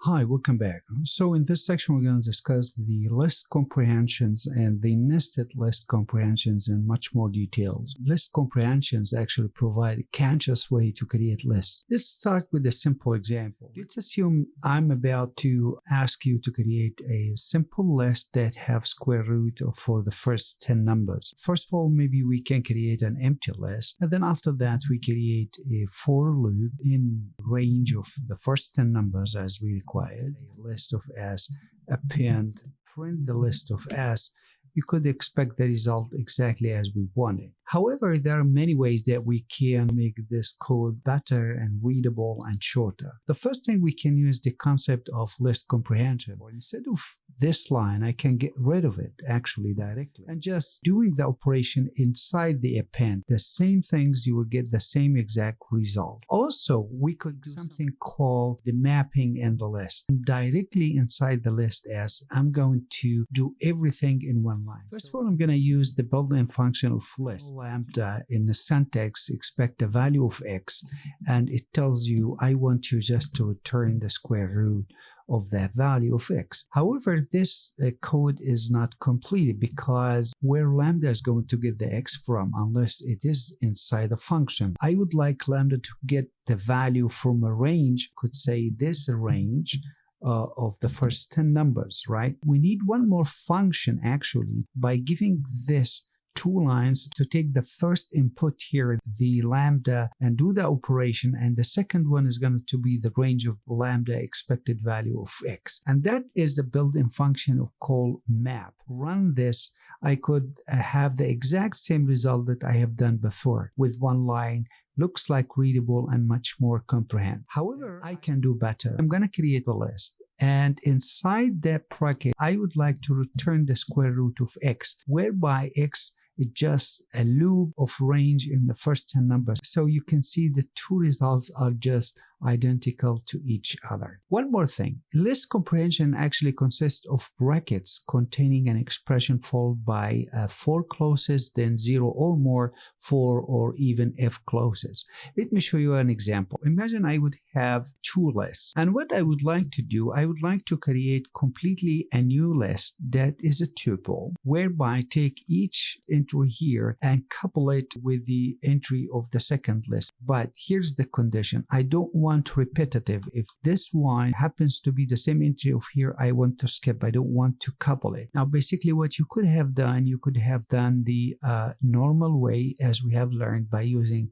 Hi, welcome back. So in this section, we're going to discuss the list comprehensions and the nested list comprehensions in much more details. List comprehensions actually provide a conscious way to create lists. Let's start with a simple example. Let's assume I'm about to ask you to create a simple list that have square root for the first 10 numbers. First of all, maybe we can create an empty list, and then after that, we create a for loop in range of the first 10 numbers as we required. A list of s, append, print the list of s. You could expect the result exactly as we wanted. However, there are many ways that we can make this code better and readable and shorter. The first thing, we can use the concept of list comprehension. Instead of this line, I can get rid of it actually directly and just doing the operation inside the append. The same things, you will get the same exact result. Also, we could do something called the mapping in the list. Directly inside the list as I'm going to do everything in one line. First of all, I'm going to use the built-in function of list. Lambda in the syntax expect a value of x, and it tells you I want you just to return the square root of that value of x. However, this code is not completed because where lambda is going to get the x from unless it is inside a function. I would like lambda to get the value from a range, could say this range of the first 10 numbers, right? We need one more function actually by giving this two lines to take the first input here, the lambda, and do the operation, and the second one is going to be the range of lambda expected value of x, and that is the built-in function of called map. Run this, I could have the exact same result that I have done before with one line. Looks like readable and much more comprehend. However, I can do better. I'm going to create a list, and inside that bracket I would like to return the square root of x, whereby x is just a loop of range in the first 10 numbers. So you can see the two results are just identical to each other. One more thing, list comprehension actually consists of brackets containing an expression followed by 4 clauses, then 0 or more 4 or even if clauses. Let me show you an example. Imagine I would have 2 lists, and what I would like to do, I would like to create completely a new list that is a tuple, whereby I take each entry here and couple it with the entry of the second list. But here's the condition, I don't want repetitive. If this one happens to be the same entry of here, I want to skip. I don't want to couple it. Now basically what you could have done, you could have done the normal way as we have learned by using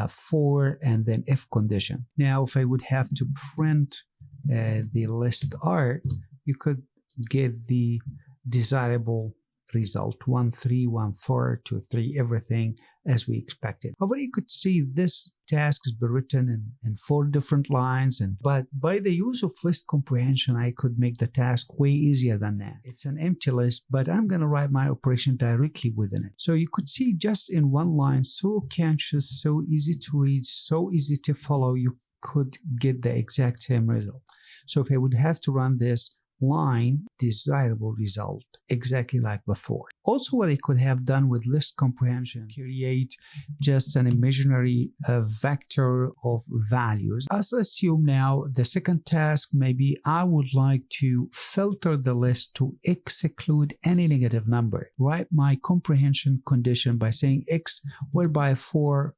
for and then if condition. Now if I would have to print the list art, you could get the desirable result 1 3 1 4 2 3, everything as we expected. However, you could see this task has been written in 4 different lines, but by the use of list comprehension I could make the task way easier than that. It's an empty list, but I'm going to write my operation directly within it. So you could see just in one line, so conscious, so easy to read, so easy to follow, you could get the exact same result. So if I would have to run this line, desirable result exactly like before. Also, what I could have done with list comprehension, create just an imaginary vector of values. Let's assume now the second task, maybe I would like to filter the list to exclude any negative number. Write my comprehension condition by saying x, whereby for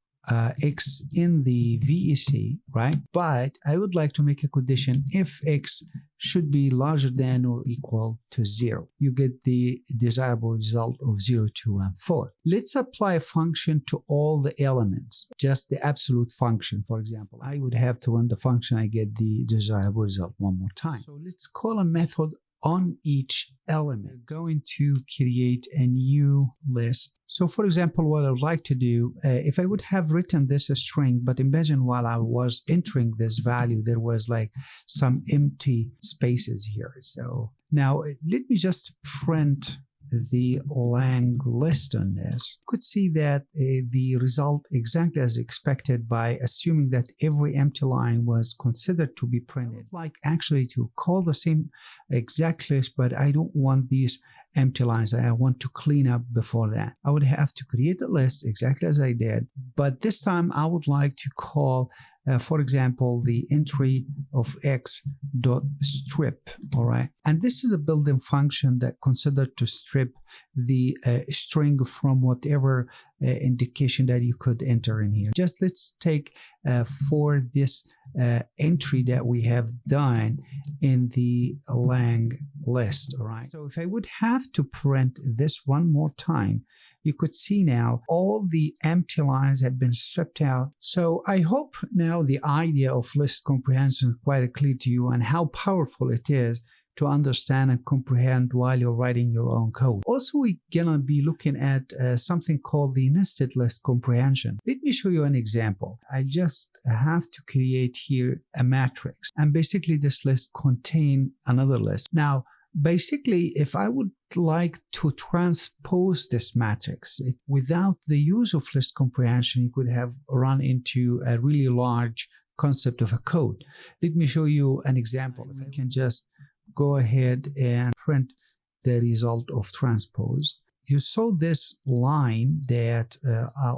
x in the VEC, right? But I would like to make a condition if x should be larger than or equal to 0. You get the desirable result of 0, 2, and 4. Let's apply a function to all the elements, just the absolute function. For example, I would have to run the function, I get the desirable result one more time. So let's call a method on each element. We're going to create a new list. So for example, what I would like to do, if I would have written this as string, but imagine while I was entering this value, there was like some empty spaces here. So now let me just print the lang list on this. You could see that the result exactly as expected by assuming that every empty line was considered to be printed. Like actually to call the same exact list, but I don't want these empty lines. I want to clean up before that. I would have to create a list exactly as I did, but this time I would like to call for example, the entry of x dot strip, all right? And this is a built-in function that considered to strip the string from whatever indication that you could enter in here. Just let's take for this entry that we have done in the lang list, all right? So if I would have to print this one more time, you could see now all the empty lines have been stripped out. So I hope now the idea of list comprehension is quite clear to you and how powerful it is to understand and comprehend while you're writing your own code. Also, we're gonna be looking at something called the nested list comprehension. Let me show you an example. I just have to create here a matrix, and basically this list contains another list. Now, basically, if I would like to transpose this matrix, without the use of list comprehension, you could have run into a really large concept of a code. Let me show you an example. If I can just go ahead and print the result of transpose. You saw this line that,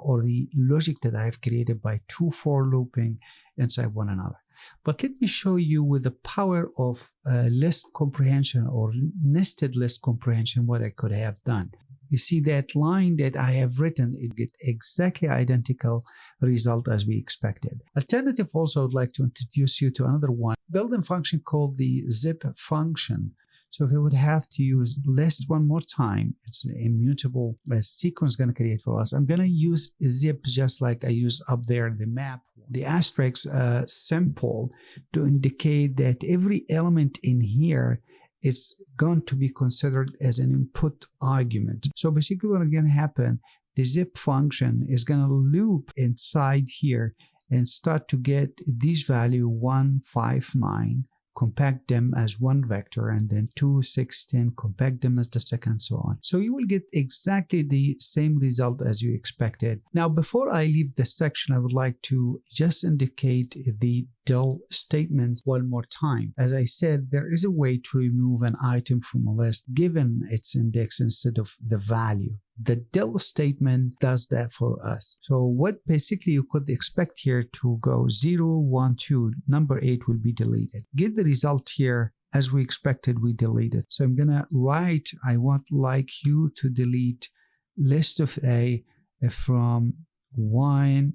or the logic that I have created by two for looping inside one another. But let me show you with the power of list comprehension or nested list comprehension what I could have done. You see that line that I have written, it gets exactly identical result as we expected. Alternative, also, I would like to introduce you to another one, built-in function called the zip function. So if we would have to use list one more time, it's an immutable sequence going to create for us. I'm going to use zip just like I use up there in the map. The asterisk symbol to indicate that every element in here is going to be considered as an input argument. So basically what's going to happen, the zip function is going to loop inside here and start to get these value 1, 5, 9, compact them as one vector, and then 2, 6, 10, compact them as the second, so on. So you will get exactly the same result as you expected. Now, before I leave this section, I would like to just indicate the del statement one more time. As I said, there is a way to remove an item from a list given its index instead of the value. The del statement does that for us. So what basically you could expect here to go 0, 1, 2, number 8 will be deleted. Get the result here as we expected, we deleted. So I'm gonna write, I want like you to delete list of A from 1,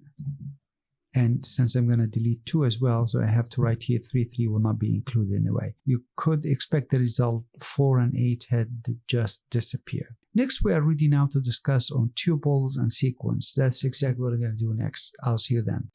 and since I'm going to delete 2 as well, so I have to write here 3, 3 will not be included anyway. You could expect the result 4 and 8 had just disappeared. Next, we are ready now to discuss on tuples and sequence. That's exactly what we're going to do next. I'll see you then.